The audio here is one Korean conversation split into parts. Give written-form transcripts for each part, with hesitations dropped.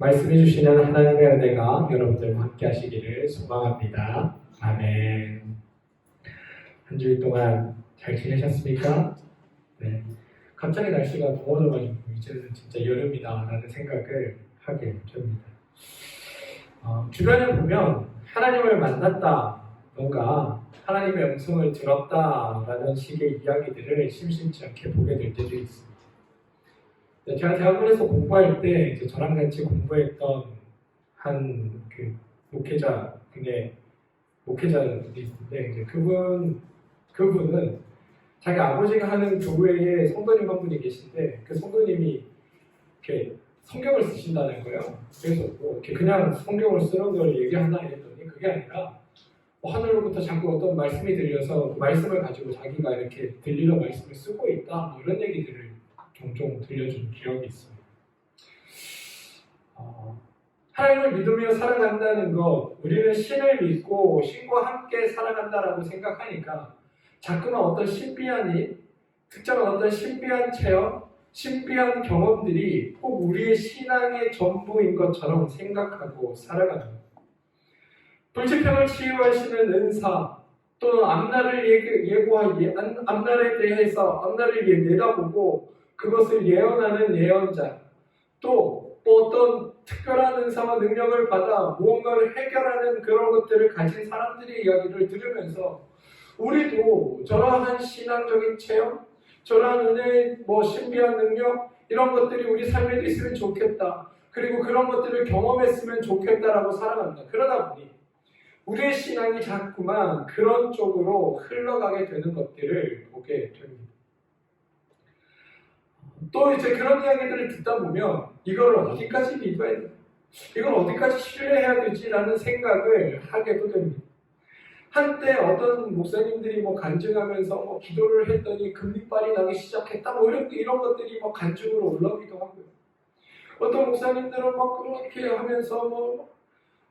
말씀해 주시는 하나님의 은혜가 여러분들과 함께 하시기를 소망합니다. 아멘. 한 주일 동안 잘 지내셨습니까? 네. 갑자기 날씨가 더워져가지고 이제는 진짜 여름이다 라는 생각을 하게 됩니다. 주변에 보면 하나님을 만났다, 뭔가 하나님의 음성을 들었다 라는 식의 이야기들을 심심치 않게 보게 될 때도 있습니다. 제가 대학원에서 공부할 때 이제 저랑 같이 공부했던 한 그 목회자, 근데 목회자들이 있는데 이제 그분은 자기 아버지가 하는 교회에 성도님 한 분이 계신데 그 성도님이 이렇게 성경을 쓰신다는 거예요. 그래서 뭐 이렇게 그냥 성경을 쓰는 걸 얘기하나 했더니 그게 아니라 하늘로부터 자꾸 어떤 말씀이 들려서 그 말씀을 가지고 자기가 이렇게 들리는 말씀을 쓰고 있다, 뭐 이런 얘기들을 종종 들려준 기억이 있습니다. 하나님을 믿으며 살아간다는 것, 우리는 신을 믿고 신과 함께 살아간다라고 생각하니까 자꾸만 어떤 신비한 일, 특정한 어떤 신비한 체험, 신비한 경험들이 꼭 우리의 신앙의 전부인 것처럼 생각하고 살아가는 것. 불치병을 치유하시는 은사, 또는 앞날을 앞날에 대해서 앞날을 내다보고 그것을 예언하는 예언자, 또 어떤 특별한 은사와 능력을 받아 무언가를 해결하는 그런 것들을 가진 사람들의 이야기를 들으면서 우리도 저러한 신앙적인 체험, 저러한 은혜의 신비한 능력, 이런 것들이 우리 삶에도 있으면 좋겠다. 그리고 그런 것들을 경험했으면 좋겠다라고 살아간다. 그러다 보니 우리의 신앙이 자꾸만 그런 쪽으로 흘러가게 되는 것들을 보게 됩니다. 또 이제 그런 이야기들을 듣다 보면 이걸 어디까지 믿어야 되나? 이걸 어디까지 신뢰해야 되지라는 생각을 하게도 됩니다. 한때 어떤 목사님들이 간증하면서 기도를 했더니 금리빨이 나기 시작했다, 이런 것들이 간증으로 올라오기도 하고요. 어떤 목사님들은 그렇게 하면서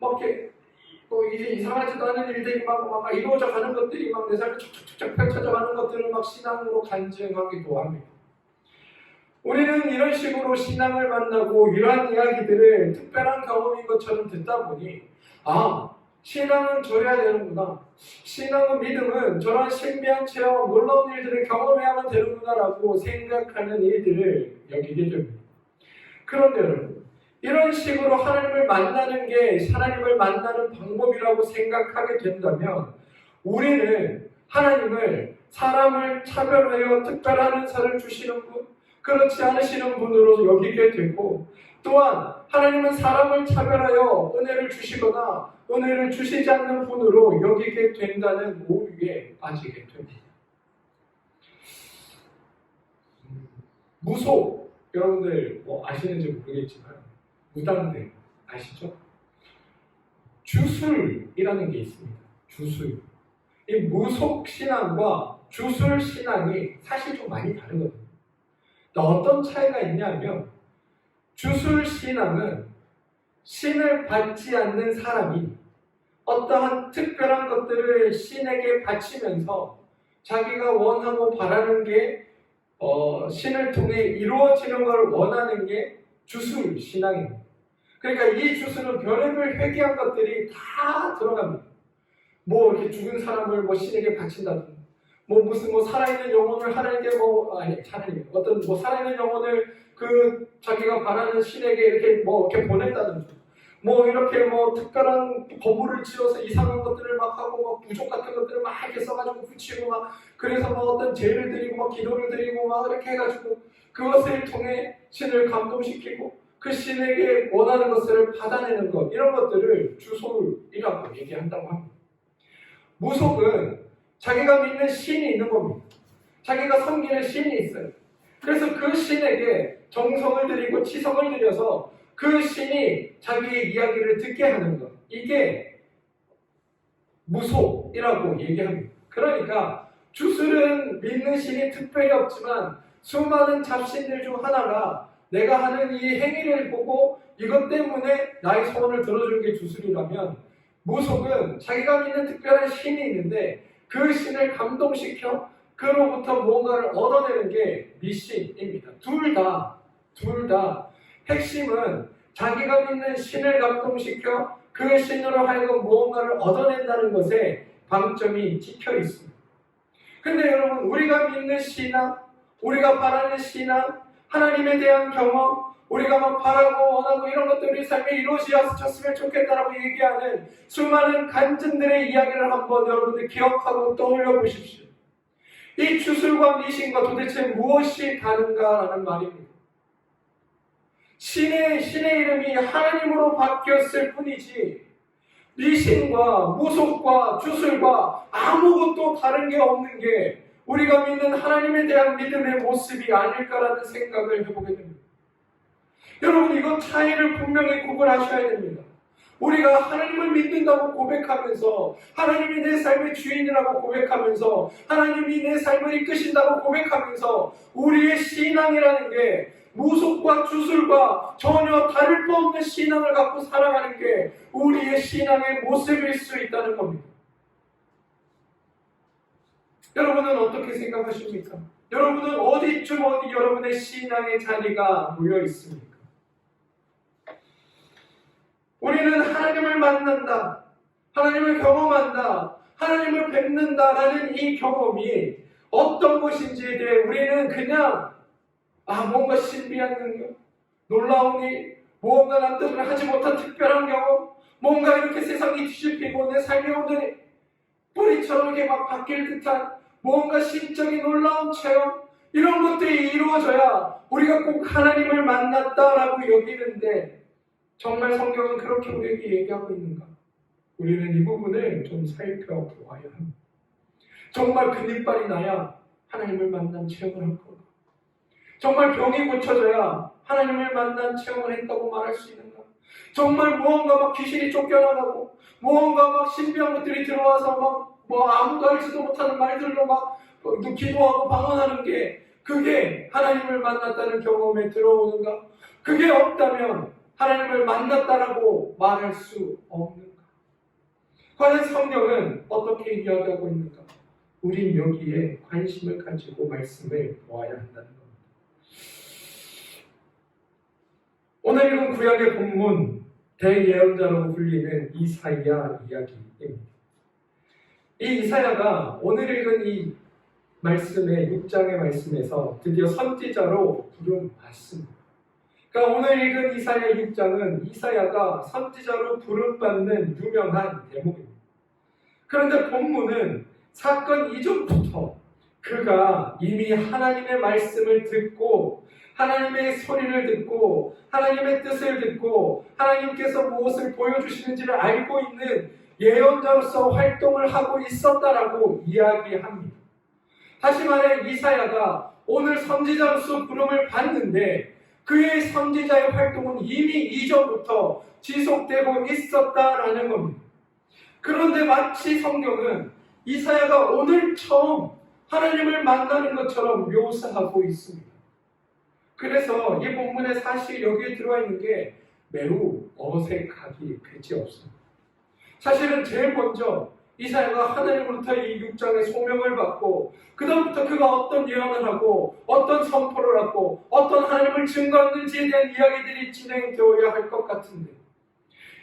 이렇게 이제 이상하지도 않은 일들이 막 이루어져 가는 것들이 내 삶에 촉촉촉 펼쳐져 가는 것들을 신앙으로 간증하기도 합니다. 우리는 이런 식으로 신앙을 만나고 이러한 이야기들을 특별한 경험인 것처럼 듣다 보니 신앙은 저래야 되는구나, 신앙은 믿음은 저런 신비한 체험, 놀라운 일들을 경험해야만 되는구나 라고 생각하는 일들을 여기게 됩니다. 그런데 여러분, 이런 식으로 하나님을 만나는 게 하나님을 만나는 방법이라고 생각하게 된다면 우리는 하나님을 사람을 차별하여 특별한 은사를 주시는 분, 그렇지 않으시는 분으로 여기게 되고, 또한 하나님은 사람을 차별하여 은혜를 주시거나 은혜를 주시지 않는 분으로 여기게 된다는 오류에 빠지게 됩니다. 무속, 여러분들 아시는지 모르겠지만 무당들 아시죠? 주술이라는 게 있습니다. 주술. 이 무속 신앙과 주술 신앙이 사실 좀 많이 다르거든요. 어떤 차이가 있냐면 주술 신앙은 신을 받지 않는 사람이 어떠한 특별한 것들을 신에게 바치면서 자기가 원하고 바라는 게 신을 통해 이루어지는 걸 원하는 게 주술 신앙입니다. 그러니까 이 주술은 별의별 회개한 것들이 다 들어갑니다. 이렇게 죽은 사람을 신에게 바친다든가, 무슨 살아있는 영혼을 하나님께 살아있는 영혼을 자기가 바라는 신에게 이렇게 보낸다든지, 이렇게 특별한 거물을 지어서 이상한 것들을 하고 부족 같은 것들을 이렇게 써가지고 붙이고 그래서 어떤 죄를 드리고 기도를 드리고 이렇게 해가지고 그것을 통해 신을 감동시키고 그 신에게 원하는 것을 받아내는 것, 이런 것들을 주술이라고 얘기한다고 합니다. 무속은 자기가 믿는 신이 있는 겁니다. 자기가 섬기는 신이 있어요. 그래서 그 신에게 정성을 들이고 치성을 들여서 그 신이 자기의 이야기를 듣게 하는 것, 이게 무속이라고 얘기합니다. 그러니까 주술은 믿는 신이 특별히 없지만 수많은 잡신들 중 하나가 내가 하는 이 행위를 보고 이것 때문에 나의 소원을 들어주는 게 주술이라면, 무속은 자기가 믿는 특별한 신이 있는데 그 신을 감동시켜 그로부터 무언가를 얻어내는 게 미신입니다. 둘 다 핵심은 자기가 믿는 신을 감동시켜 그 신으로 하여금 무언가를 얻어낸다는 것에 방점이 찍혀 있습니다. 근데 여러분, 우리가 믿는 신앙, 우리가 바라는 신앙, 하나님에 대한 경험, 우리가 막 바라고 원하고 이런 것들이 우리 삶에 이루어졌으면 좋겠다라고 얘기하는 수많은 간증들의 이야기를 한번 여러분들 기억하고 떠올려 보십시오. 이 주술과 미신과 도대체 무엇이 다른가라는 말입니다. 신의 이름이 하나님으로 바뀌었을 뿐이지 미신과 무속과 주술과 아무것도 다른 게 없는 게 우리가 믿는 하나님에 대한 믿음의 모습이 아닐까라는 생각을 해보게 됩니다. 여러분, 이건 차이를 분명히 구분하셔야 됩니다. 우리가 하나님을 믿는다고 고백하면서, 하나님이 내 삶의 주인이라고 고백하면서, 하나님이 내 삶을 이끄신다고 고백하면서 우리의 신앙이라는 게 무속과 주술과 전혀 다를 바 없는 신앙을 갖고 살아가는 게 우리의 신앙의 모습일 수 있다는 겁니다. 여러분은 어떻게 생각하십니까? 여러분은 어디쯤 어디 여러분의 신앙의 자리가 모여 있습니까? 우리는 하나님을 만난다, 하나님을 경험한다, 하나님을 뵙는다라는 이 경험이 어떤 것인지에 대해 우리는 그냥 뭔가 신비한 능력, 놀라운 일, 무언가 남들은 하지 못한 특별한 경험, 뭔가 이렇게 세상이 뒤집히고 내 삶이 오늘 뿌리처럼 이렇게 막 바뀔 듯한 뭔가 심적인 놀라운 체험, 이런 것들이 이루어져야 우리가 꼭 하나님을 만났다라고 여기는데, 정말 성경은 그렇게 우리에게 얘기하고 있는가? 우리는 이 부분을 좀 살펴보아야 합니다. 정말 근육발이 나야 하나님을 만난 체험을 할 건가? 정말 병이 고쳐져야 하나님을 만난 체험을 했다고 말할 수 있는가? 정말 무언가 막 귀신이 쫓겨나가고 무언가 막 신비한 것들이 들어와서 막 아무도 알지도 못하는 말들로 막 기도하고 방언하는 게 그게 하나님을 만났다는 경험에 들어오는가? 그게 없다면 하나님을 만났다라고 말할 수 없는가? 과연 성경은 어떻게 이야기하고 있는가? 우린 여기에 관심을 가지고 말씀을 보아야 한다는 겁니다. 오늘 읽은 구약의 본문, 대예언자라고 불리는 이사야 이야기입니다. 이 이사야가 오늘 읽은 이 말씀의 6장의 말씀에서 드디어 선지자로 부름받습니다. 그러니까 오늘 읽은 이사야 6장은 이사야가 선지자로 부름받는 유명한 대목입니다. 그런데 본문은 사건 이전부터 그가 이미 하나님의 말씀을 듣고 하나님의 소리를 듣고 하나님의 뜻을 듣고 하나님께서 무엇을 보여주시는지를 알고 있는 예언자로서 활동을 하고 있었다라고 이야기합니다. 다시 말해 이사야가 오늘 선지자로서 부름을 받는데 그의 선지자의 활동은 이미 이전부터 지속되고 있었다라는 겁니다. 그런데 마치 성경은 이사야가 오늘 처음 하나님을 만나는 것처럼 묘사하고 있습니다. 그래서 이 본문에 사실 여기에 들어와 있는 게 매우 어색하기 그지없습니다. 사실은 제일 먼저 이사야가 하나님으로부터 이 6장의 소명을 받고 그 다음부터 그가 어떤 예언을 하고 어떤 선포를 하고 어떤 하나님을 증거했는지에 대한 이야기들이 진행되어야 할 것 같은데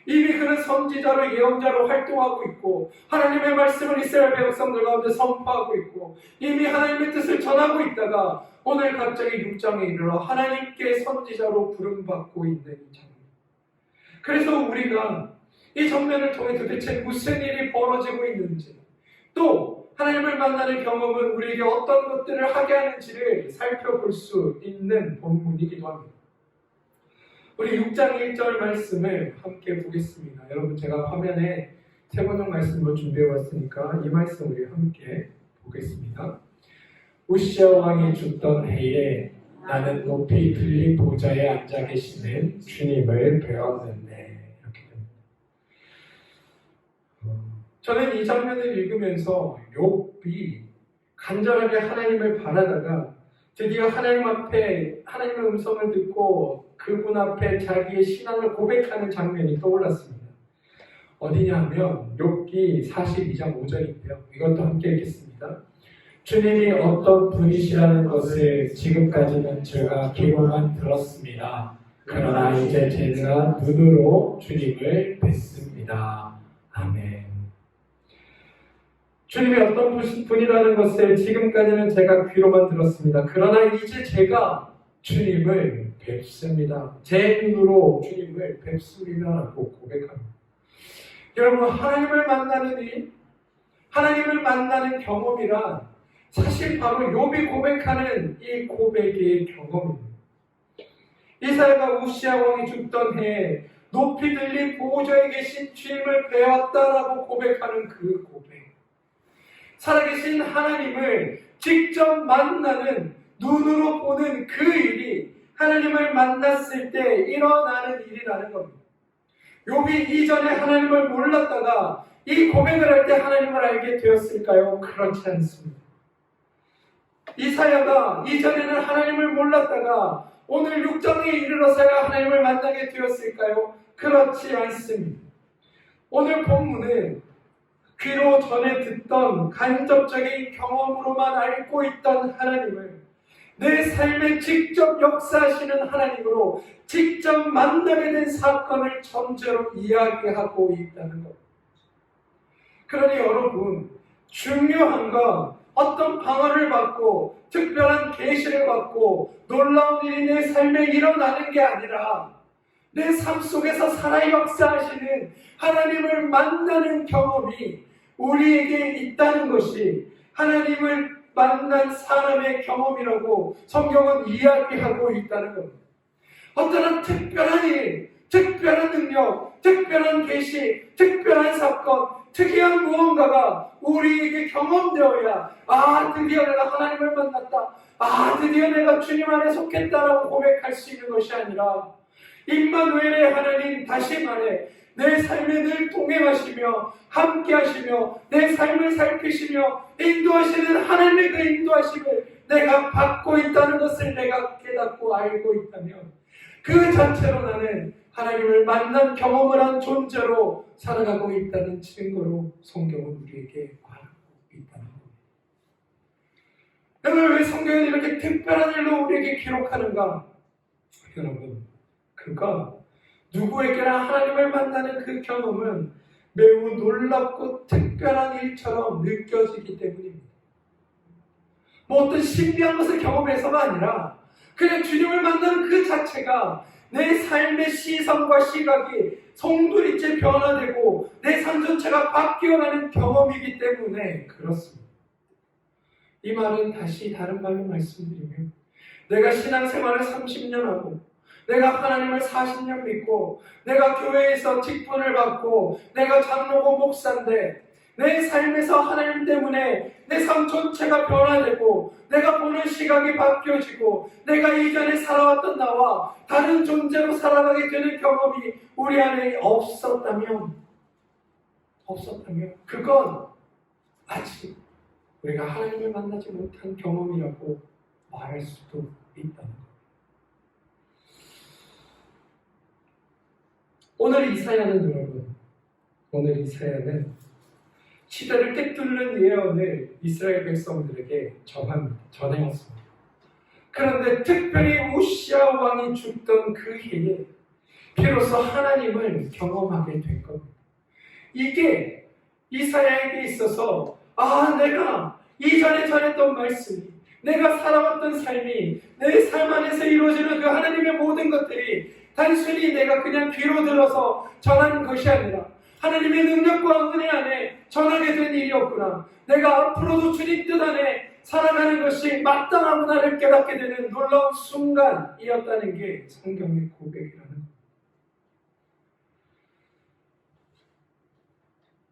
이미 그는 선지자로 예언자로 활동하고 있고 하나님의 말씀을 이스라엘 백성들 가운데 선포하고 있고 이미 하나님의 뜻을 전하고 있다가 오늘 갑자기 6장에 이르러 하나님께 선지자로 부름받고 있는 이 장면. 그래서 우리가 이 장면을 통해 도대체 무슨 일이 벌어지고 있는지 또 하나님을 만나는 경험은 우리에게 어떤 것들을 하게 하는지를 살펴볼 수 있는 본문이기도 합니다. 우리 6장 1절 말씀을 함께 보겠습니다. 여러분 제가 화면에 세 번역 말씀으로 준비해왔으니까 이 말씀 우리 함께 보겠습니다. 우시아 왕이 죽던 해에 나는 높이 들린 보좌에 앉아 계시는 주님을 배웠는데 이렇게 됩니다. 저는 이 장면을 읽으면서 욥이 간절하게 하나님을 바라다가 드디어 하나님 앞에 하나님의 음성을 듣고 그분 앞에 자기의 신앙을 고백하는 장면이 떠올랐습니다. 어디냐 하면 욥기 42장 5절인데요. 이것도 함께 읽겠습니다. 주님이 어떤 분이시라는 것을 지금까지는 제가 기록만 들었습니다. 그러나 이제 제가 눈으로 주님을 뵙습니다. 아멘. 주님이 어떤 분이라는 것을 지금까지는 제가 귀로만 들었습니다. 그러나 이제 제가 주님을 뵙습니다. 제 눈으로 주님을 뵙습니다라고 고백합니다. 여러분, 하나님을 만나는 일, 하나님을 만나는 경험이란 사실 바로 욥이 고백하는 이 고백의 경험입니다. 이사야가 우시아 왕이 죽던 해에 높이 들린 보호자에 계신 주님을 배웠다라고 고백하는 그 고백. 살아계신 하나님을 직접 만나는, 눈으로 보는 그 일이 하나님을 만났을 때 일어나는 일이라는 겁니다. 욥이 이전에 하나님을 몰랐다가 이 고백을 할 때 하나님을 알게 되었을까요? 그렇지 않습니다. 이사야가 이전에는 하나님을 몰랐다가 오늘 6장에 이르러서야 하나님을 만나게 되었을까요? 그렇지 않습니다. 오늘 본문은 귀로 전에 듣던 간접적인 경험으로만 알고 있던 하나님을 내 삶에 직접 역사하시는 하나님으로 직접 만나게 된 사건을 전제로 이야기하고 있다는 것. 그러니 여러분, 중요한 건 어떤 방언을 받고 특별한 계시를 받고 놀라운 일이 내 삶에 일어나는 게 아니라 내 삶 속에서 살아 역사하시는 하나님을 만나는 경험이 우리에게 있다는 것이 하나님을 만난 사람의 경험이라고 성경은 이야기하고 있다는 겁니다. 어떠한 특별한 일, 특별한 능력, 특별한 계시, 특별한 사건, 특이한 무언가가 우리에게 경험되어야 드디어 내가 하나님을 만났다. 드디어 내가 주님 안에 속했다라고 고백할 수 있는 것이 아니라 임마누엘의 하나님, 다시 말해 내 삶에 늘 동행하시며 함께하시며 내 삶을 살피시며 인도하시는 하나님의 그 인도하심을 내가 받고 있다는 것을 내가 깨닫고 알고 있다면 그 자체로 나는 하나님을 만난 경험을 한 존재로 살아가고 있다는 증거로 성경은 우리에게 말하고 있다는 겁니다. 여러분, 왜 성경은 이렇게 특별한 일로 우리에게 기록하는가? 여러분, 그가 누구에게나 하나님을 만나는 그 경험은 매우 놀랍고 특별한 일처럼 느껴지기 때문입니다. 어떤 신비한 것을 경험해서가 아니라 그냥 주님을 만나는 그 자체가 내 삶의 시선과 시각이 송두리째 변화되고 내 삶 전체가 바뀌어가는 경험이기 때문에 그렇습니다. 이 말은 다시 다른 말로 말씀드리면 내가 신앙생활을 30년 하고 내가 하나님을 40년 믿고 내가 교회에서 직분을 받고 내가 장로고 목사인데 내 삶에서 하나님 때문에 내 삶 전체가 변화되고 내가 보는 시각이 바뀌어지고 내가 이전에 살아왔던 나와 다른 존재로 살아가게 되는 경험이 우리 안에 없었다면 그건 아직 우리가 하나님을 만나지 못한 경험이라고 말할 수도 있다는 것. 오늘 이사야는 시대를 꿰뚫는 예언을 이스라엘 백성들에게 전해왔습니다. 그런데 특별히 우시아 왕이 죽던 그 해에 비로소 하나님을 경험하게 된 겁니다. 이게 이사야에게 있어서 내가 이전에 전했던 말씀이 내가 살아왔던 삶이 내 삶 안에서 이루어지는 그 하나님의 모든 것들이 단순히 내가 그냥 귀로 들어서 전하는 것이 아니라 하나님의 능력과 은혜 안에 전하게 된 일이었구나. 내가 앞으로도 주님 뜻 안에 살아가는 것이 마땅하구나를 깨닫게 되는 놀라운 순간이었다는 게 성경의 고백이라는 것.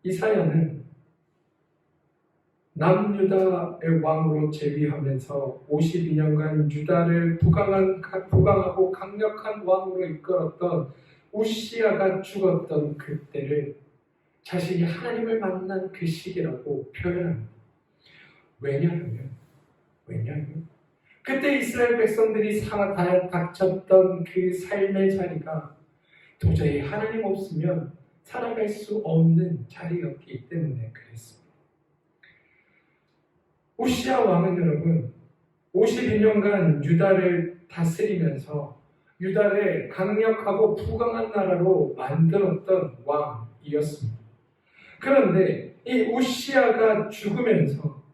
이사야는 남유다의 왕으로 재위하면서 52년간 유다를 부강하고 강력한 왕으로 이끌었던 우시아가 죽었던 그때를 자신이 하나님을 만난 그 시기라고 표현합니다. 왜냐하면 그때 이스라엘 백성들이 닥쳤던 그 삶의 자리가 도저히 하나님 없으면 살아갈 수 없는 자리였기 때문에 그랬습니다. 우시아 왕은 여러분 52년간 유다를 다스리면서 유다를 강력하고 부강한 나라로 만들었던 왕이었습니다. 그런데 이 우시아가 죽으면서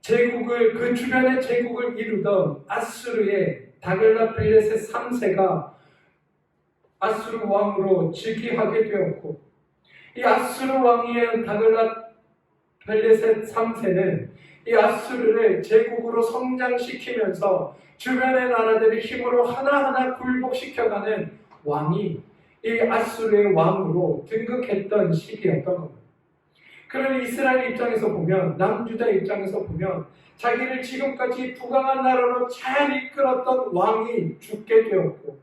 제국을 그 주변의 제국을 이루던 아수르의 다글라필레셋 3세가 아수르 왕으로 즉위하게 되었고, 이 아수르 왕이었던 다글라필레셋 3세는 이 아수르를 제국으로 성장시키면서 주변의 나라들의 힘으로 하나하나 굴복시켜가는 왕이 이 아수르의 왕으로 등극했던 시기였던 겁니다. 그러니 이스라엘 입장에서 보면, 남유다 입장에서 보면 자기를 지금까지 부강한 나라로 잘 이끌었던 왕이 죽게 되었고,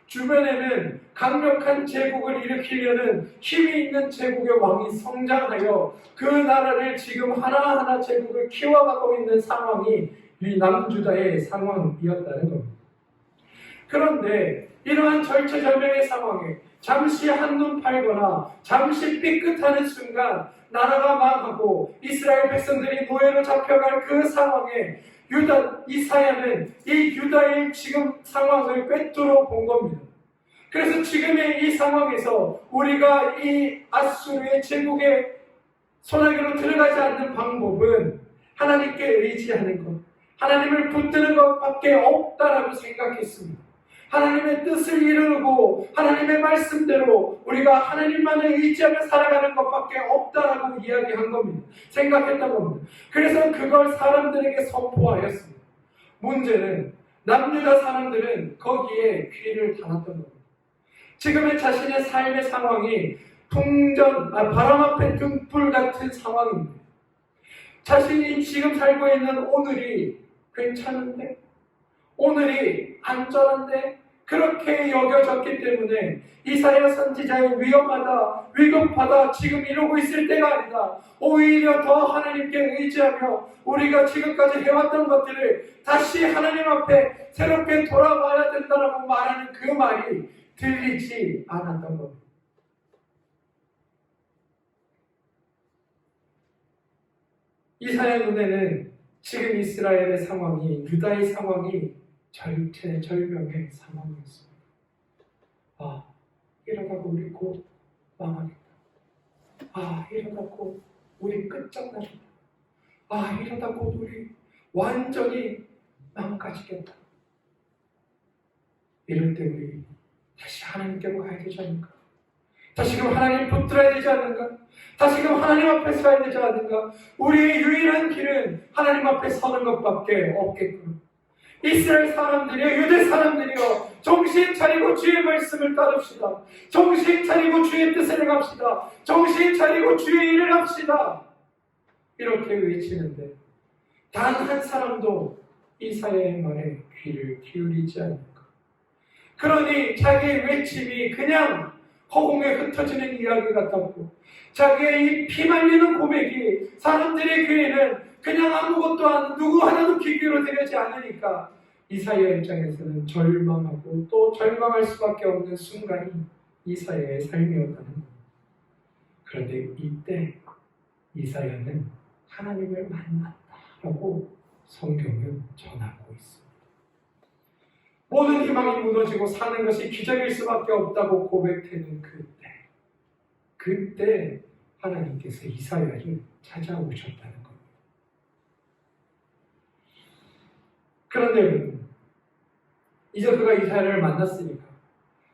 주변에는 강력한 제국을 일으키려는 힘이 있는 제국의 왕이 성장하여 그 나라를 지금 하나하나 제국을 키워가고 있는 상황이 이 남유다의 상황이었다는 겁니다. 그런데 이러한 절체절명의 상황에 잠시 한눈 팔거나 잠시 삐끗하는 순간 나라가 망하고 이스라엘 백성들이 노예로 잡혀갈 그 상황에 이사야는 이 유다의 지금 상황을 꿰뚫어 본 겁니다. 그래서 지금의 이 상황에서 우리가 이 아수르의 제국의 손아귀로 들어가지 않는 방법은 하나님께 의지하는 것, 하나님을 붙드는 것밖에 없다라고 생각했습니다. 하나님의 뜻을 이루고 하나님의 말씀대로 우리가 하나님만을 의지하며 살아가는 것밖에 없다라고 이야기한 겁니다. 생각했던 겁니다. 그래서 그걸 사람들에게 선포하였습니다. 문제는 남유다 사람들은 거기에 귀를 닫았던 겁니다. 지금의 자신의 삶의 상황이 바람 앞에 등불 같은 상황입니다. 자신이 지금 살고 있는 오늘이 괜찮은데, 오늘이 안전한데, 그렇게 여겨졌기 때문에 이사야 선지자의 위급하다, 지금 이러고 있을 때가 아니다. 오히려 더 하나님께 의지하며 우리가 지금까지 해왔던 것들을 다시 하나님 앞에 새롭게 돌아봐야 된다라고 말하는 그 말이 들리지 않았던 겁니다. 이사야 눈에는 지금 이스라엘의 상황이, 유다의 상황이 절체절명의 상황이었습니다. 이러다가 우리 곧 망하겠다. 이러다 곧 우리 끝장나겠다. 이러다 곧 우리 완전히 망가지겠다. 이럴 때 우리 다시 하나님께로 가야 되지 않을까? 다시금 하나님 붙들어야 되지 않는가? 다시금 하나님 앞에 서야 되지 않는가? 우리의 유일한 길은 하나님 앞에 서는 것밖에 없겠구나. 이스라엘 사람들이여, 유대 사람들이여, 정신 차리고 주의 말씀을 따릅시다. 정신 차리고 주의 뜻을 행합시다. 정신 차리고 주의 일을 합시다. 이렇게 외치는데 단 한 사람도 이사야의 말에 귀를 기울이지 않는가? 그러니 자기의 외침이 그냥 허공에 흩어지는 이야기 같았고, 자기의 이 피말리는 고백이 사람들의 귀에는 그냥 아무것도 누구 하나도 귀로 들리지 않으니까 이사야 입장에서는 절망하고 또 절망할 수밖에 없는 순간이 이사야의 삶이었다는 겁니다. 그런데 이때 이사야는 하나님을 만났다라고 성경은 전하고 있습니다. 모든 희망이 무너지고 사는 것이 기적일 수밖에 없다고 고백되는 그때 하나님께서 이사야를 찾아오셨다는 겁니다. 그런데 여러분, 이제 그가 이사야를 만났으니까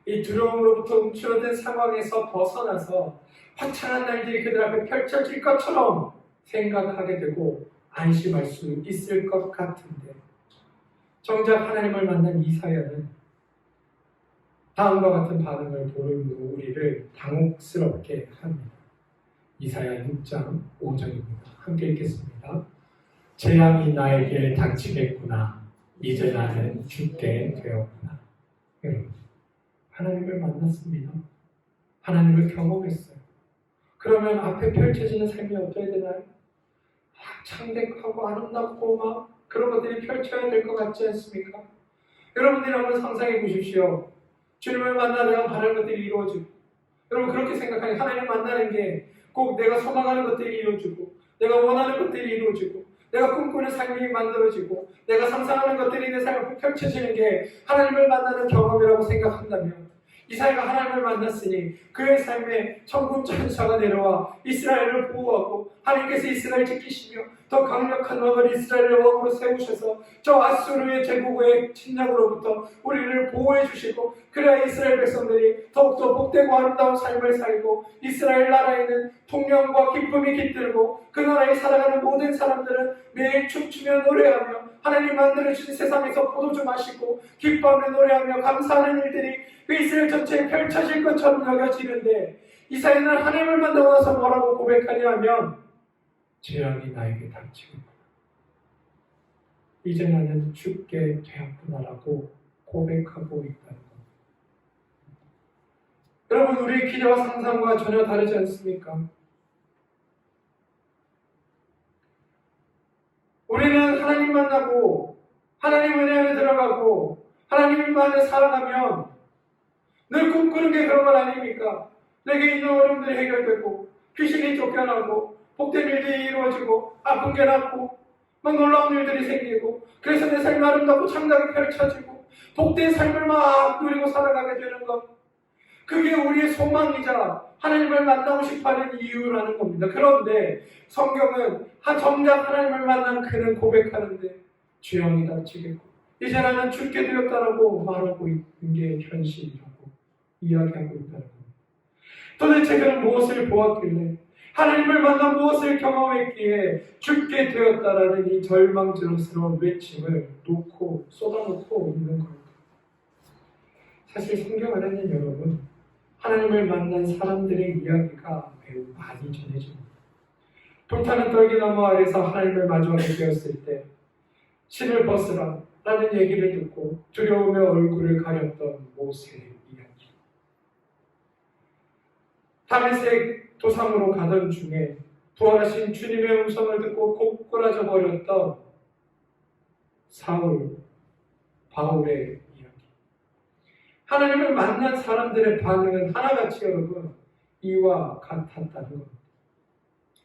이 두려움으로부터 움츠러든 상황에서 벗어나서 화창한 날들이 그들 앞에 펼쳐질 것처럼 생각하게 되고 안심할 수 있을 것 같은데, 정작 하나님을 만난 이사야는 다음과 같은 반응을 보이므로 우리를 당혹스럽게 합니다. 이사야 6장 5절입니다. 함께 읽겠습니다. 재앙이 나에게 닥치겠구나. 이제 나는 죽게 되었구나. 여러분, 하나님을 만났습니다. 하나님을 경험했어요. 그러면 앞에 펼쳐지는 삶이 어떠해야 되나요? 창백하고 아름답고 막 그런 것들이 펼쳐야 될 것 같지 않습니까? 여러분들이 한번 상상해 보십시오. 주님을 만나 내가 바라는 것들이 이루어지고, 여러분 그렇게 생각하니 하나님 만나는 게 꼭 내가 소망하는 것들이 이루어지고 내가 원하는 것들이 이루어지고 내가 꿈꾸는 삶이 만들어지고 내가 상상하는 것들이 내 삶에 펼쳐지는 게 하나님을 만나는 경험이라고 생각한다면 이사야가 하나님을 만났으니 그의 삶에 천군 천사가 내려와 이스라엘을 보호하고 하나님께서 이스라엘 지키시며 더 강력한 왕을 이스라엘의 왕으로 세우셔서 저 아수르의 제국의 침략으로부터 우리를 보호해 주시고 그래야 이스라엘 백성들이 더욱더 복되고 아름다운 삶을 살고 이스라엘 나라에는 통념과 기쁨이 깃들고 그 나라에 살아가는 모든 사람들은 매일 춤추며 노래하며 하나님 만들어주신 세상에서 포도주 마시고 기뻐하며 노래하며 감사하는 일들이 그 이스라엘 전체에 펼쳐질 것처럼 여겨지는데 이사야는 하나님을 만나고 나서 뭐라고 고백하냐 하면 재앙이 나에게 닥치고 이제 나는 죽게 되었구나라고 고백하고 있다는 겁니다. 여러분 우리의 기대와 상상과 전혀 다르지 않습니까? 우리는 하나님 만나고 하나님 은혜 안에 들어가고 하나님 안에 살아가면 늘 꿈꾸는 게 그런 건 아닙니까? 내게 있는 어려움들이 해결되고 귀신이 쫓겨나고 복된 일들이 이루어지고 아픈 게 낫고 막 놀라운 일들이 생기고 그래서 내 삶이 아름답고 창작이 펼쳐지고 복된 삶을 막 누리고 살아가게 되는 것 그게 우리의 소망이자 하나님을 만나고 싶어하는 이유라는 겁니다. 그런데 성경은 정작 하나님을 만난 그는 고백하는데 죄악이 닥치겠고 이제 나는 죽게 되었다라고 말하고 있는 게 현실이라고 이야기하고 있다는 겁니다. 도대체 그는 무엇을 보았길래 하나님을 만나 무엇을 경험했기에 죽게 되었다라는 이 절망스러운 외침을 쏟아놓고 있는 겁니다. 사실 성경 안에는 여러분 하나님을 만난 사람들의 이야기가 매우 많이 전해집니다. 불타는 떨기나무 아래서 하나님을 마주하게 되었을 때 신을 벗으라 라는 얘기를 듣고 두려움에 얼굴을 가렸던 모세의 이야기. 다메섹 도상으로 가던 중에 부활하신 주님의 음성을 듣고 고꾸라져 버렸던 바울의 이야기. 하나님을 만난 사람들의 반응은 하나같이 여러분 이와 같았다는 겁니다.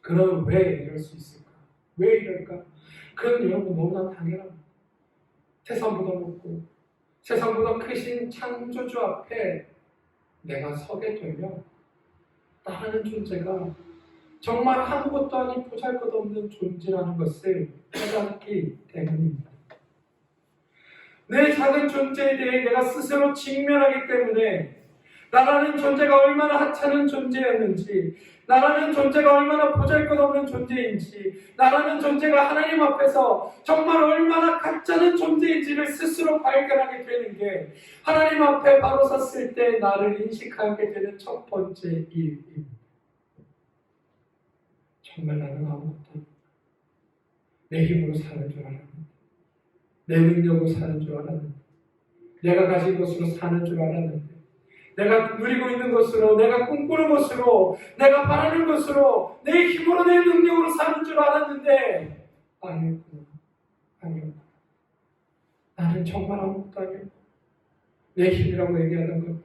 그럼 왜 이럴 수 있을까? 왜 이럴까? 그건 여러분 너무나 당연합니다. 세상보다 높고 세상보다 크신 창조주 앞에 내가 서게 되면 나라는 존재가 정말 아무것도 아닌 보잘것없는 존재라는 것을 깨닫기 때문입니다. 내 작은 존재에 대해 내가 스스로 직면하기 때문에 나라는 존재가 얼마나 하찮은 존재였는지 나라는 존재가 얼마나 보잘것없는 존재인지 나라는 존재가 하나님 앞에서 정말 얼마나 가짜는 존재인지를 스스로 발견하게 되는 게 하나님 앞에 바로 섰을 때 나를 인식하게 되는 첫 번째 일입니다. 정말 나는 아무것도 아니다. 내 힘으로 사는 줄 알았는데 내 능력으로 사는 줄 알았는데 내가 가진 것으로 사는 줄 알았는데 내가 누리고 있는 것으로 내가 꿈꾸는 것으로 내가 바라는 것으로 내 힘으로 내 능력으로 사는 줄 알았는데 아니었구나. 나는 정말 아무것도 아니었고 내 힘이라고 얘기하던 것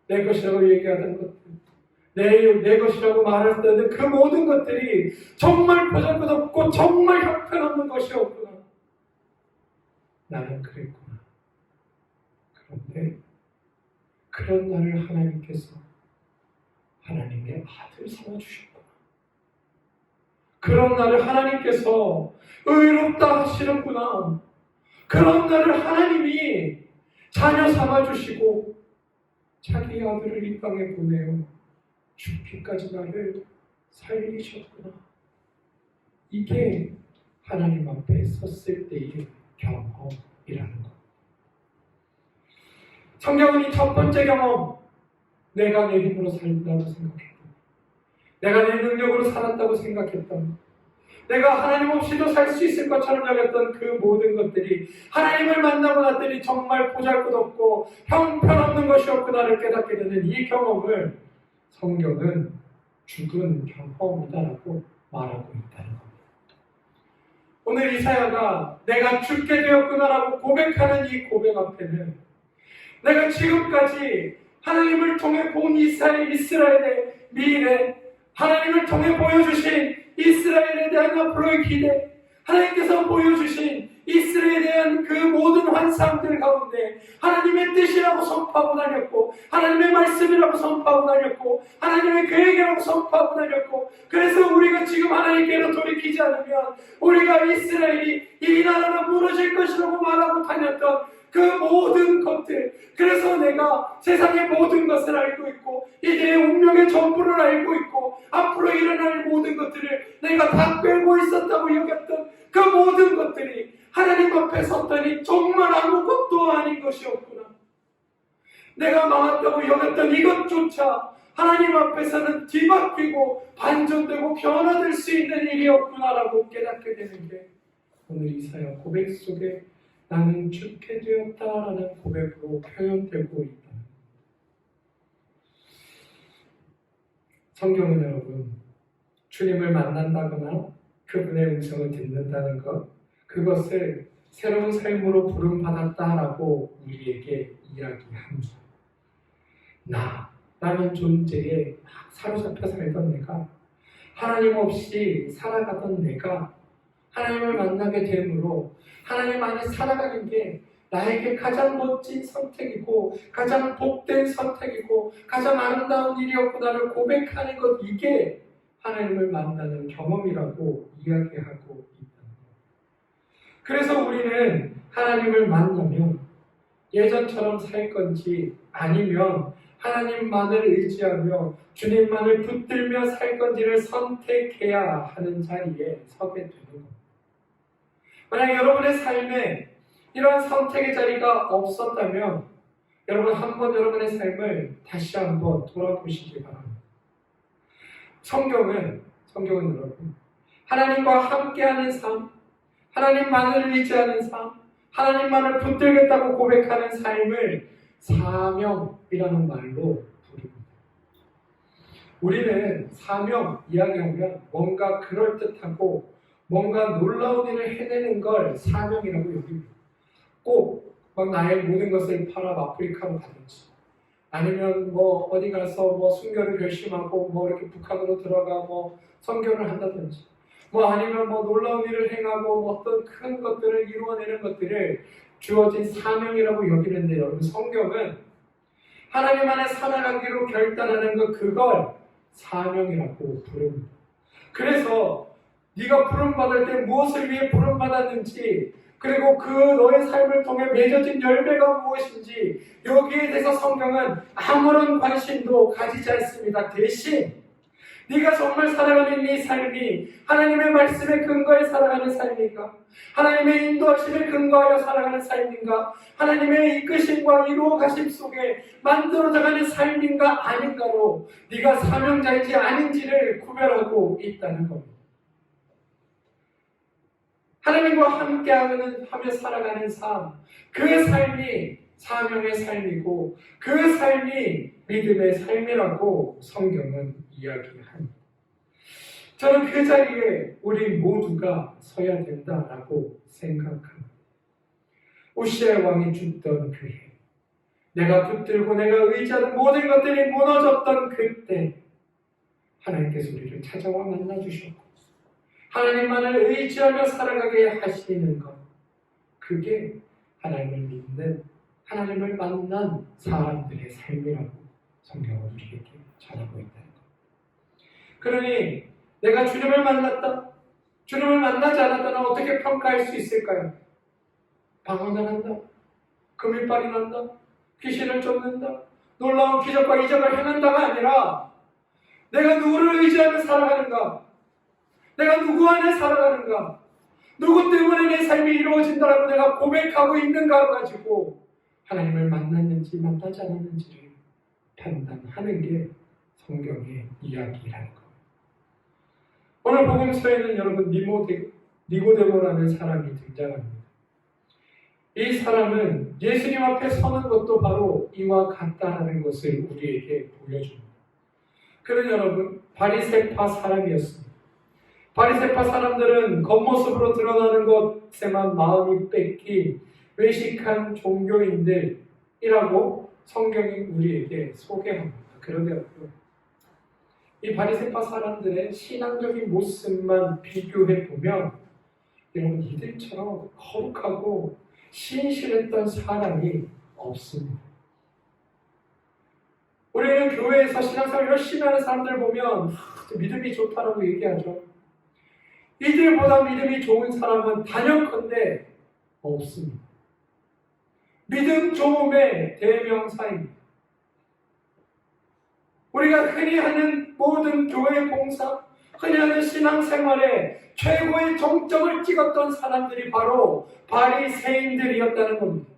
내 것이라고 얘기하던 것들 내 것이라고 말했던 그 모든 것들이 정말 보잘것없고 정말 형편없는 것이었구나. 나는 그랬구나. 그런데 그런 나를 하나님께서 하나님의 아들 삼아주셨구나. 그런 나를 하나님께서 의롭다 하시는구나. 그런 나를 하나님이 자녀 삼아주시고 자기 아들을 이 땅에 보내어 죽기까지 나를 살리셨구나. 이게 하나님 앞에 섰을 때의 경험이라는 것. 성경은 이 첫 번째 경험, 내가 내 힘으로 살다고 생각했다. 내가 내 능력으로 살았다고 생각했다. 내가 하나님 없이도 살 수 있을 것처럼 여겼던 그 모든 것들이 하나님을 만나고 났더니 정말 보잘것없고 형편없는 것이었구나를 깨닫게 되는 이 경험을 성경은 죽은 경험이다라고 말하고 있다는 겁니다. 오늘 이사야가 내가 죽게 되었구나라고 고백하는 이 고백 앞에는 내가 지금까지 하나님을 통해 본 이스라엘의 미래, 하나님을 통해 보여주신 이스라엘에 대한 앞으로의 기대, 하나님께서 보여주신 이스라엘에 대한 그 모든 환상들 가운데 하나님의 뜻이라고 선포하고 다녔고, 하나님의 말씀이라고 선포하고 다녔고, 하나님의 계획이라고 선포하고 다녔고, 그래서 우리가 지금 하나님께로 돌이키지 않으면 우리가 이스라엘이 이 나라가 무너질 것이라고 말하고 다녔던 그 모든 것들, 그래서 내가 세상의 모든 것을 알고 있고 이들의 운명의 전부를 알고 있고 앞으로 일어날 모든 것들을 내가 다 꿰고 있었다고 여겼던 그 모든 것들이 하나님 앞에 섰더니 정말 아무것도 아닌 것이었구나. 내가 망했다고 여겼던 이것조차 하나님 앞에서는 뒤바뀌고 반전되고 변화될 수 있는 일이었구나라고 깨닫게 되는 게 오늘 이사야 고백 속에 나는 죽게 되었다라는 고백으로 표현되고 있다. 성경은 여러분, 주님을 만난다거나 그분의 음성을 듣는다는 것, 그것을 새로운 삶으로 부름받았다라고 우리에게 이야기합니다. 나라는 존재에 막 사로잡혀 살던 내가, 하나님 없이 살아가던 내가 하나님을 만나게 됨으로 하나님 안에 살아가는 게 나에게 가장 멋진 선택이고 가장 복된 선택이고 가장 아름다운 일이었구나를 고백하는 것, 이게 하나님을 만나는 경험이라고 이야기하고 있다. 그래서 우리는 하나님을 만나면 예전처럼 살 건지 아니면 하나님만을 의지하며 주님만을 붙들며 살 건지를 선택해야 하는 자리에 서게 되는 겁니다. 만약 여러분의 삶에 이러한 선택의 자리가 없었다면 여러분 한번 여러분의 삶을 다시 한번 돌아보시기 바랍니다. 성경은 여러분 하나님과 함께하는 삶, 하나님만을 의지하는 삶, 하나님만을 붙들겠다고 고백하는 삶을 사명이라는 말로 부릅니다. 우리는 사명 이야기하면 뭔가 그럴듯하고 뭔가 놀라운 일을 해내는 걸 사명이라고 여깁니다. 꼭 막 나의 모든 것을 팔아 아프리카로 가든지, 아니면 뭐 어디 가서 뭐 순교를 결심하고 뭐 이렇게 북한으로 들어가 뭐 선교를 한다든지, 뭐 아니면 뭐 놀라운 일을 행하고 뭐 어떤 큰 것들을 이루어내는 것들을 주어진 사명이라고 여기는데, 여러분 성경은 하나님 안에 살아가기로 결단하는 것, 그걸 사명이라고 부릅니다. 그래서 네가 부름받을 때 무엇을 위해 부름받았는지, 그리고 그 너의 삶을 통해 맺어진 열매가 무엇인지, 여기에 대해서 성경은 아무런 관심도 가지지 않습니다. 대신 네가 정말 살아가는 이 삶이 하나님의 말씀에 근거해 살아가는 삶인가? 하나님의 인도하심에 근거하여 살아가는 삶인가? 하나님의 이끄심과 이루어 가심 속에 만들어져가는 삶인가 아닌가로 네가 사명자인지 아닌지를 구별하고 있다는 겁니다. 하나님과 함께하며 살아가는 삶, 그 삶이 사명의 삶이고 그 삶이 믿음의 삶이라고 성경은 이야기합니다. 저는 그 자리에 우리 모두가 서야 된다라고 생각합니다. 우시아의 왕이 죽던 그 해, 내가 붙들고 내가 의지하는 모든 것들이 무너졌던 그때 하나님께서 우리를 찾아와 만나주셨고 하나님만을 의지하며 살아가게 하시는 것, 그게 하나님을 믿는, 하나님을 만난 사람들의 삶이라고 성경은 우리에게 전하고 있다는 것. 그러니 내가 주님을 만났다, 주님을 만나지 않았다는 어떻게 평가할 수 있을까요? 방언을 한다, 금일발이 난다, 귀신을 쫓는다, 놀라운 기적과 이적을 행한다가 아니라 내가 누구를 의지하며 살아가는가, 내가 누구 안에 살아가는가, 누구 때문에 내 삶이 이루어진다라고 내가 고백하고 있는가를 가지고 하나님을 만났는지 만나지 않았는지를 판단하는 게 성경의 이야기라는 것. 오늘 복음서에는 여러분 니고데모라는 사람이 등장합니다. 이 사람은 예수님 앞에 서는 것도 바로 이와 같다라는 것을 우리에게 보여줍니다. 그는 여러분 바리새파 사람이었습니다. 바리새파 사람들은 겉모습으로 드러나는 것에만 마음이 뺏긴 외식한 종교인들이라고 성경이 우리에게 소개합니다. 그런데 이 바리새파 사람들의 신앙적인 모습만 비교해 보면 여러분, 이들처럼 거룩하고 신실했던 사람이 없습니다. 우리는 교회에서 신앙생활 열심히 하는 사람들 보면 믿음이 좋다라고 얘기하죠. 이들보다 믿음이 좋은 사람은 단연컨대 없습니다. 믿음 좋음의 대명사입니다. 우리가 흔히 하는 모든 교회 봉사, 흔히 하는 신앙생활에 최고의 정점을 찍었던 사람들이 바로 바리새인들이었다는 겁니다.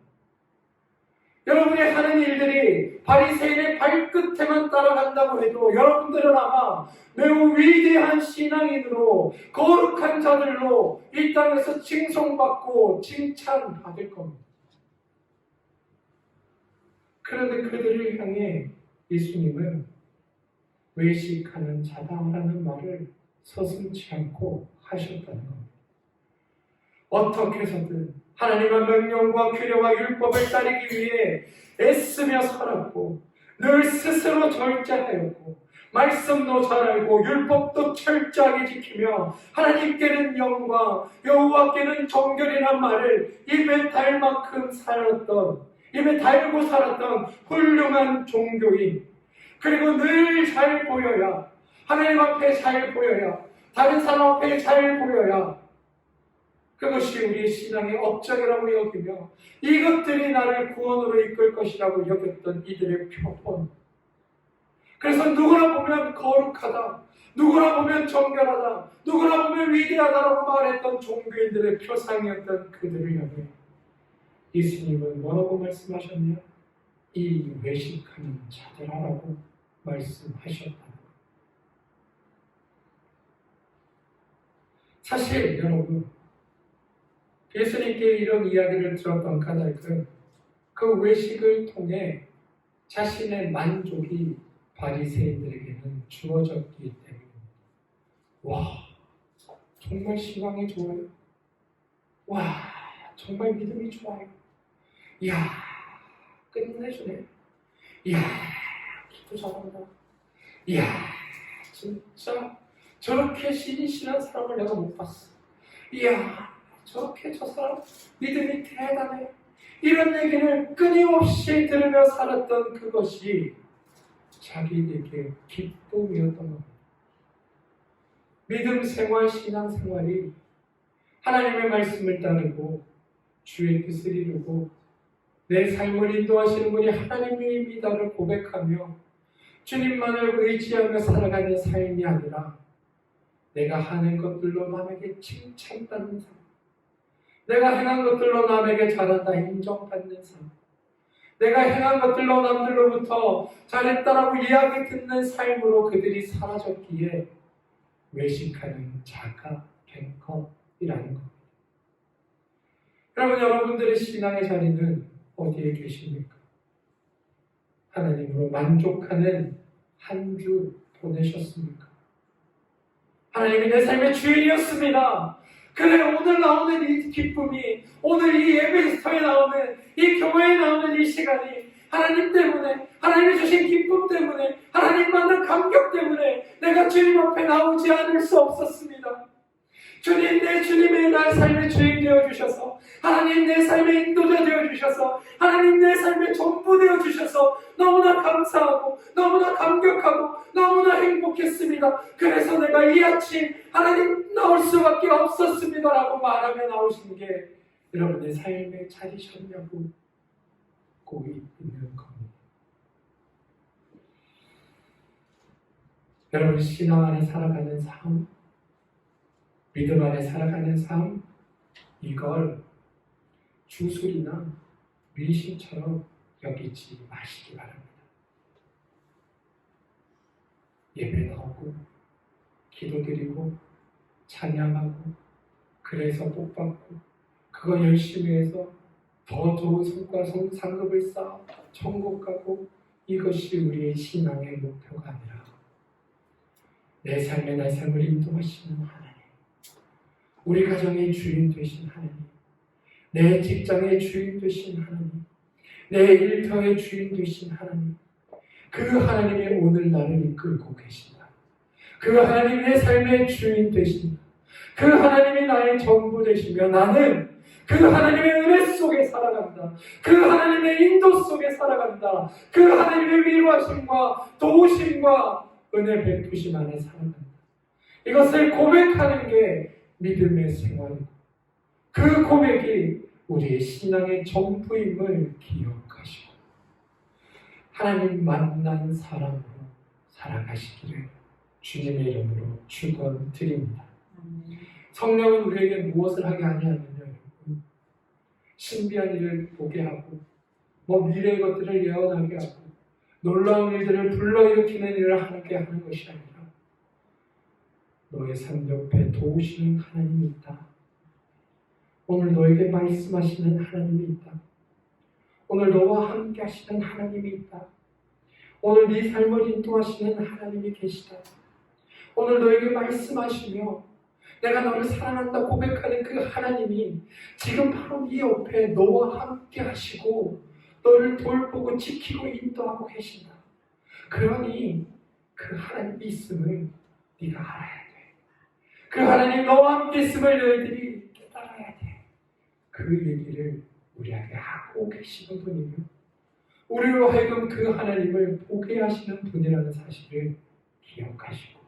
여러분이 하는 일들이 바리새인의 발끝에만 따라간다고 해도 여러분들은 아마 매우 위대한 신앙인으로 거룩한 자들로 이 땅에서 칭송받고 칭찬받을 겁니다. 그런데 그들을 향해 예수님은 외식하는 자다라는 말을 서슴지 않고 하셨다는 겁니다. 어떻게 해서든 하나님의 명령과 규례와 율법을 따르기 위해 애쓰며 살았고 늘 스스로 절제하였고 말씀도 잘 알고 율법도 철저하게 지키며 하나님께는 영광, 여호와께는 정결이란 말을 입에 달 만큼 살았던, 입에 달고 살았던 훌륭한 종교인, 그리고 늘 잘 보여야, 하나님 앞에 잘 보여야, 다른 사람 앞에 잘 보여야, 그것이 우리의 신앙의 업적이라고 여기며 이것들이 나를 구원으로 이끌 것이라고 여겼던 이들의 표본. 그래서 누구나 보면 거룩하다, 누구나 보면 정결하다, 누구나 보면 위대하다라고 말했던 종교인들의 표상이었던 그들을 향해 예수님은 뭐라고 말씀하셨냐? 이 외식하는 자들아라고 말씀하셨다. 사실 여러분, 예수님께 이런 이야기를 들었던 까닭은 그 외식을 통해 자신의 만족이 바리새인들에게는 주어졌기 때문입니다. 와, 정말 신앙이 좋아요. 와, 정말 믿음이 좋아요. 이야, 끝내주네. 이야, 기도 잘한다. 이야, 진짜 저렇게 신실한 사람을 내가 못 봤어. 이야, 저렇게 저 사람 믿음이 대단해. 이런 얘기를 끊임없이 들으며 살았던 그것이 자기에게 기쁨이었던 겁니다. 믿음 생활, 신앙 생활이 하나님의 말씀을 따르고 주의 뜻을 이루고 내 삶을 인도하시는 분이 하나님입니다를 고백하며 주님만을 의지하며 살아가는 삶이 아니라 내가 하는 것들로 남에게 칭찬받는 삶, 내가 행한 것들로 남에게 잘한다 인정받는 삶, 내가 행한 것들로 남들로부터 잘했다라고 이야기 듣는 삶으로 그들이 사라졌기에 외식하는 자가 된 것이라는 겁니다. 여러분, 여러분들의 신앙의 자리는 어디에 계십니까? 하나님으로 만족하는 한 주 보내셨습니까? 하나님이 내 삶의 주인이었습니다. 그래, 오늘 나오는 이 기쁨이, 오늘 이 예배스터에 나오는, 이 교회에 나오는 이 시간이 하나님 때문에, 하나님이 주신 기쁨 때문에, 하나님 만난 감격 때문에 내가 주님 앞에 나오지 않을 수 없었습니다. 주님, 내 주님의 나의 삶의 주인 되어주셔서, 하나님 내 삶의 인도자 되어주셔서, 하나님 내 삶의 전부 되어주셔서 너무나 감사하고 너무나 감격하고 너무나 행복했습니다. 그래서 내가 이 아침 하나님 나올 수밖에 없었습니다 라고 말하며 나오신 게 여러분의 삶의 자리셨냐고 고이 있는 겁니다. 여러분, 신앙 안에 살아가는 삶, 믿음 안에 살아가는 삶, 이걸 주술이나 미신처럼 여기지 마시기 바랍니다. 예배 나오고 기도드리고 찬양하고 그래서 복 받고 그거 열심히 해서 더 좋은 성과 상급을 쌓아 천국 가고, 이것이 우리의 신앙의 목표가 아니라 내 삶의 내 삶을 인도하시는 하나님, 우리 가정의 주인 되신 하나님, 내 직장의 주인 되신 하나님, 내 일터의 주인 되신 하나님, 그 하나님이 오늘 나를 이끌고 계신다. 그 하나님의 삶의 주인 되신다. 그 하나님이 나의 전부 되시며 나는 그 하나님의 은혜 속에 살아간다. 그 하나님의 인도 속에 살아간다. 그 하나님의 위로하심과 도우심과 은혜 베푸심 안에 살아간다. 이것을 고백하는 게 믿음의 생활이고 그 고백이 우리의 신앙의 전부임을 기억하시고 하나님 만난 사람으로 살아가시기를 주님의 이름으로 축원드립니다. 성령은 우리에게 무엇을 하게 하냐면요, 신비한 일을 보게 하고 미래의 것들을 예언하게 하고 놀라운 일들을 불러일으키는 일을 하게 하는 것이 아니라 너의 삶 옆에 도우시는 하나님이 있다. 오늘 너에게 말씀하시는 하나님이 있다. 오늘 너와 함께 하시는 하나님이 있다. 오늘 네 삶을 인도하시는 하나님이 계시다. 오늘 너에게 말씀하시며 내가 너를 사랑한다 고백하는 그 하나님이 지금 바로 네 옆에 너와 함께 하시고 너를 돌보고 지키고 인도하고 계신다. 그러니 그 하나님이 있음을 네가 알아야 돼. 그 하나님 너와 함께 있음을 너희들이 깨달아야 돼. 그 얘기를 우리에게 하고 계시는 분이며 우리로 하여금 그 하나님을 보게 하시는 분이라는 사실을 기억하시고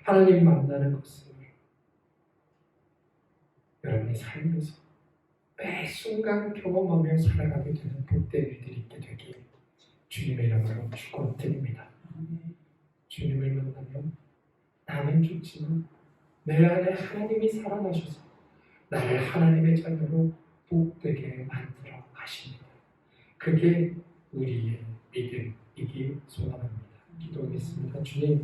하나님 만나는 것을 여러분의 삶에서 매 순간 경험하며 살아가게 되는 복된 일들이 있게 되길 주님의 이름으로 축원드립니다. 주님을 만나면 나는 죽지만 내 안에 하나님이 살아나셔서 나를 하나님의 자녀로 복되게 만들어 가십니다. 그게 우리의 믿음이기 소망합니다. 기도하겠습니다. 주님,